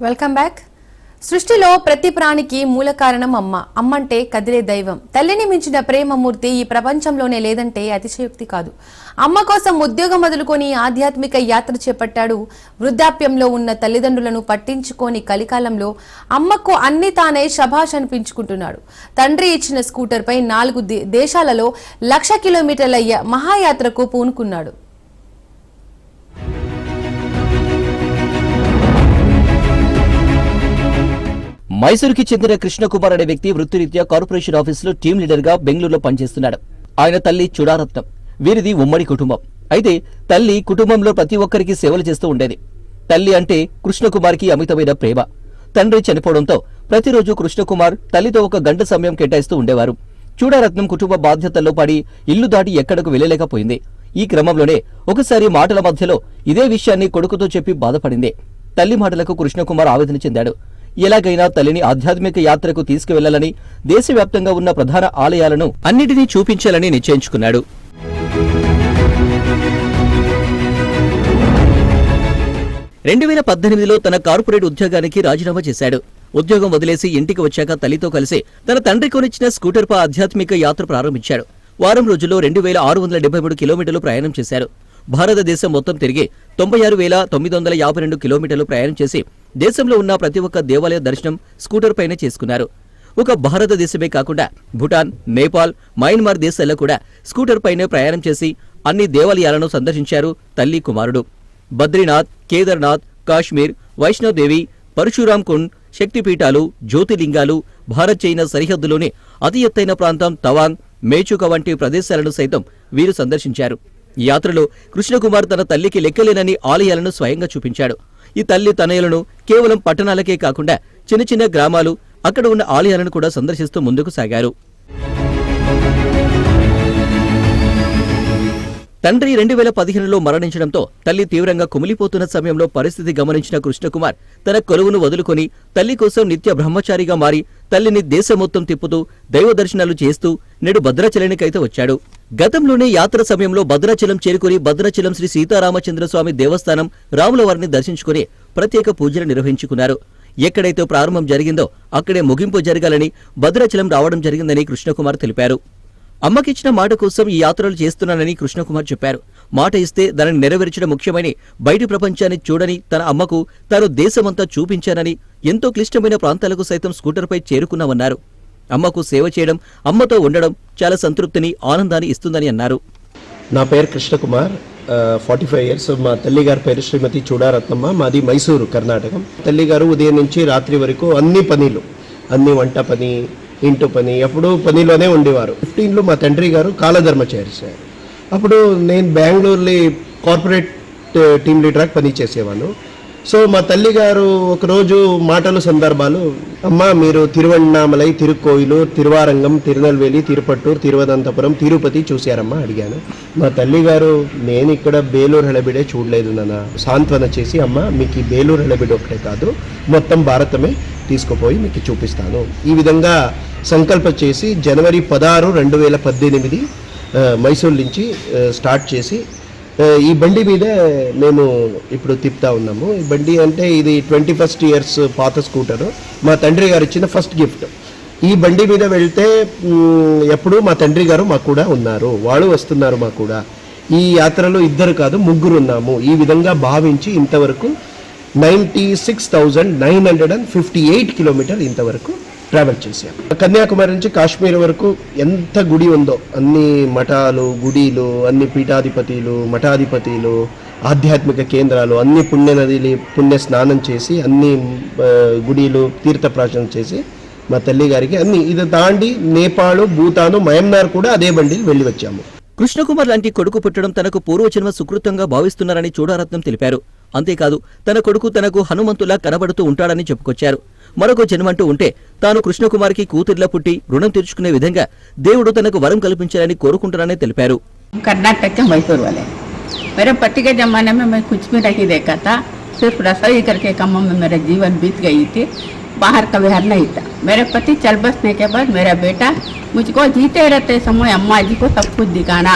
Welcome back. సృష్టిలో ప్రతి ప్రాణికి మూల కారణం అమ్మ. అమ్మంటే కదిలే దైవం. తల్లిని మించిన ప్రేమమూర్తి ఈ ప్రపంచంలోనే లేదంటే అతిశయోక్తి కాదు. అమ్మ కోసం ఉద్యోగం వదులుకొని ఆధ్యాత్మిక యాత్ర చేపట్టాడు. వృద్ధాప్యంలో ఉన్న తల్లిదండ్రులను పట్టించుకోని కలికాలంలో అమ్మకు అన్ని తానే శభాష్ అనిపించుకుంటున్నాడు. తండ్రి ఇచ్చిన స్కూటర్పై 4 దేశాలలో 1,00,000 కిలోమీటర్ల మహాయాత్రకు పూనుకున్నాడు. మైసూరుకి చెందిన కృష్ణకుమార్ అనే వ్యక్తి వృత్తిరీత్యా కార్పొరేషన్ ఆఫీసులో టీం లీడర్ గా బెంగళూరులో పనిచేస్తున్నాడు. ఆయన తల్లి చుడారత్నం. వీరిది ఉమ్మడి కుటుంబం. అయితే తల్లి కుటుంబంలో ప్రతి ఒక్కరికి సేవలు చేస్తూ ఉండేది. తల్లి అంటే కృష్ణకుమార్కి అమితమైన ప్రేమ. తండ్రి చనిపోవడంతో ప్రతిరోజు కృష్ణకుమార్ తల్లితో 1 గంట సమయం కేటాయిస్తూ ఉండేవారు. చూడారత్నం కుటుంబ బాధ్యతల్లో పడి ఇల్లు దాటి ఎక్కడకు వెళ్లలేకపోయింది. ఈ క్రమంలోనే ఒకసారి మాటల మధ్యలో ఇదే విషయాన్ని కొడుకుతో చెప్పి బాధపడింది. తల్లి మాటలకు కృష్ణకుమార్ ఆవేదన చెందాడు. ఎలాగైనా తల్లిని ఆధ్యాత్మిక యాత్రకు తీసుకువెళ్లాలని, దేశవ్యాప్తంగా ఉన్న ప్రధాన ఆలయాలను అన్నిటినీ చూపించాలని నిశ్చయించుకున్నాడు. 2018లో తన కార్పొరేట్ ఉద్యోగానికి రాజీనామా చేశాడు. ఉద్యోగం వదిలేసి ఇంటికి వచ్చాక తల్లితో కలిసి తన తండ్రి కొనిచ్చిన స్కూటర్పై ఆధ్యాత్మిక యాత్ర ప్రారంభించాడు. వారం రోజుల్లో 2,673 కిలోమీటర్లు ప్రయాణం చేశారు. భారతదేశం మొత్తం తిరిగి 96,952 కిలోమీటర్లు ప్రయాణం చేసి దేశంలో ఉన్న ప్రతి ఒక్క దేవాలయ దర్శనం స్కూటర్ పైనే చేసుకున్నారు. ఒక భారతదేశమే కాకుండా భూటాన్, నేపాల్, మయన్మార్ దేశాల్లో కూడా స్కూటర్ పైనే ప్రయాణం చేసి అన్ని దేవాలయాలను సందర్శించారు తల్లి కుమారుడు. బద్రీనాథ్, కేదార్నాథ్, కాశ్మీర్, వైష్ణోదేవి, పరశురామ్ కుండ్, శక్తిపీఠాలు, జ్యోతిలింగాలు, భారత్ చైనా సరిహద్దులోని అతి ఎత్తైన ప్రాంతం తవాంగ్, మేచుక వంటి ప్రదేశాలను సైతం వీరు సందర్శించారు. ఈ యాత్రలో కృష్ణకుమార్ తన తల్లికి లెక్కలేనని ఆలయాలను స్వయంగా చూపించాడు. ఈ తల్లి తనయులను కేవలం పట్టణాలకే కాకుండా చిన్న చిన్న గ్రామాలు, అక్కడ ఉన్న ఆలయాలను కూడా సందర్శిస్తూ ముందుకు సాగారు. తండ్రి 2015లో మరణించడంతో తల్లి తీవ్రంగా కుమిలిపోతున్న సమయంలో పరిస్థితి గమనించిన కృష్ణకుమార్ తన కొలువును వదులుకొని తల్లి కోసం నిత్య బ్రహ్మచారిగా మారి తల్లిని దేశం మొత్తం తిప్పుతూ దైవ దర్శనాలు చేస్తూ నేడు భద్రాచలానికైతే వచ్చాడు. గతంలోనే యాత్ర సమయంలో భద్రాచలం చేరుకుని భద్రాచలం శ్రీ సీతారామచంద్రస్వామి దేవస్థానం రాములవారిని దర్శించుకుని ప్రత్యేక పూజలు నిర్వహించుకున్నారు. ఎక్కడైతే ప్రారంభం జరిగిందో అక్కడే ముగింపు జరగాలని భద్రాచలం రావడం జరిగిందని కృష్ణకుమార్ తెలిపారు. అమ్మకిచ్చిన మాట కోసం ఈ యాత్రలు చేస్తున్నానని కృష్ణకుమార్ చెప్పారు. మాట ఇస్తే దానిని నెరవేర్చడం ముఖ్యమని, బయటి ప్రపంచాన్ని చూడని తన అమ్మకు తాను దేశమంతా చూపించానని, ఎంతో క్లిష్టమైన ప్రాంతాలకు సైతం స్కూటర్పై చేరుకున్నామన్నారు. అమ్మకు సేవ చేయడం, అమ్మతో ఉండడం చాలా సంతృప్తిని, ఆనందాన్ని ఇస్తుందని అన్నారు. నా పేరు కృష్ణకుమార్, 45 ఇయర్స్. మా తల్లి గారి పేరు శ్రీమతి చూడారత్నమ్మ. మాది మైసూరు, కర్ణాటక. తల్లి గారు ఉదయం నుంచి రాత్రి వరకు అన్ని పనులు, అన్ని వంట పని, ఇంటి పని, ఎప్పుడూ పనిలోనే ఉండేవారు. 15లో మా తండ్రి గారు కాలధర్మ చేశారు. అప్పుడు నేను బెంగళూరులో కార్పొరేట్ టీమ్ లీడర్గా పని చేసేవాను. సో మా తల్లి గారు ఒకరోజు మాటలు సందర్భాలు, అమ్మ మీరు తిరువణ్ణామలై, తిరుక్కోయిలు, తిరువారంగం, తిరునల్వేలి, తిరుపట్టూరు, తిరువనంతపురం, తిరుపతి చూశారమ్మా అడిగాను. మా తల్లి గారు నేను ఇక్కడ బేలూరు హళబిడే చూడలేదు నాన్న. సాంత్వన చేసి, అమ్మ మీకు ఈ బేలూరు హళబిడి ఒకటే కాదు, మొత్తం భారతమే తీసుకుపోయి మీకు చూపిస్తాను. ఈ విధంగా సంకల్ప చేసి జనవరి 16, 2018 మైసూరు నుంచి స్టార్ట్ చేసి ఈ బండి మీద మేము ఇప్పుడు తిప్పుతా ఉన్నాము. ఈ బండి అంటే ఇది 21 ఇయర్స్ పాత స్కూటరు. మా తండ్రి గారు ఇచ్చిన ఫస్ట్ గిఫ్ట్. ఈ బండి మీద వెళ్తే ఎప్పుడు మా తండ్రి గారు మాకు కూడా ఉన్నారు, వాళ్ళు వస్తున్నారు మాకు కూడా. ఈ యాత్రలో 2 కాదు 3 ఉన్నాము. ఈ విధంగా భావించి ఇంతవరకు 96,958 కిలోమీటర్ ఇంతవరకు ట్రావెల్ చేశాం. కన్యాకుమారి నుంచి కాశ్మీర్ వరకు ఎంత గుడి ఉందో, అన్ని మఠాలు, గుడిలు, అన్ని పీఠాధిపతులు, మఠాధిపతులు, ఆధ్యాత్మిక కేంద్రాలు, అన్ని పుణ్యనదిలు పుణ్య స్నానం చేసి, అన్ని గుడిలు తీర్థప్రాశనం చేసి మా తల్లి గారికి అన్ని ఇది దాండి నేపాల్, భూతాను, మయన్మార్ కూడా అదే బండిలు వెళ్ళి వచ్చాము. కృష్ణకుమార్ లాంటి కొడుకు పుట్టడం తనకు పూర్వజన్మ సుకృతంగా భావిస్తున్నారని చూడారత్నం తెలిపారు. అంతేకాదు తన కొడుకు తనకు హనుమంతులా కనబడుతూ ఉంటాడని చెప్పుకొచ్చారు. మరొక జన్మంటూ ఉంటే తాను కృష్ణకుమార్కి కూతుర్లా పుట్టి రుణం తీర్చుకునే విధంగా దేవుడు తనకు వరం కల్పించాలని కోరుకుంటారని తెలిపారు. कर्नाटक के मैसूर वाले मेरे पति के ज़माने में मैं कुछ भी नहीं देखा था, सिर्फ रसोई करके कामों में मेरा जीवन बीत गई थी, बाहर का व्यवहार नहीं था। मेरे पति चल बसने के बाद मेरा बेटा मुझको जीते रहते समय अम्मा जी को सब कुछ दिखाना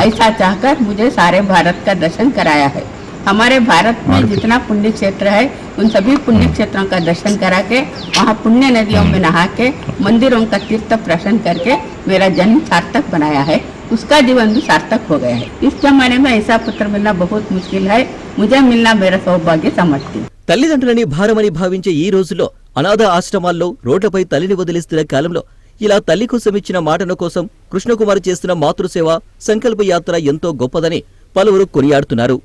ऐसा चाहकर मुझे सारे भारत का दर्शन कराया है। हमारे भारत में जितना पुण्य क्षेत्र है उन सभी पुण्य क्षेत्रों का दर्शन करा के वहाँ पुण्य नदियों में नहा के मंदिरों का तीर्थ प्रदर्शन करके मेरा जन्म सार्थक बनाया है। उसका जीवन भी सार्थक हो गया है। इस जमाने में ऐसा पुत्र मिलना बहुत मुश्किल है। मुझे मिलना मेरा सौभाग्य समझती हूँ। తల్లిదండ్రులని భారమని భావించే ఈ రోజుల్లో అనాథ ఆశ్రమాల్లో రోడ్లపై తల్లిని వదిలిస్తున్న కాలంలో ఇలా తల్లి కోసం ఇచ్చిన మాటల కోసం కృష్ణకుమార్ చేస్తున్న మాతృసేవ సంకల్ప యాత్ర ఎంతో గొప్పదని పలువురు కొనియాడుతున్నారు.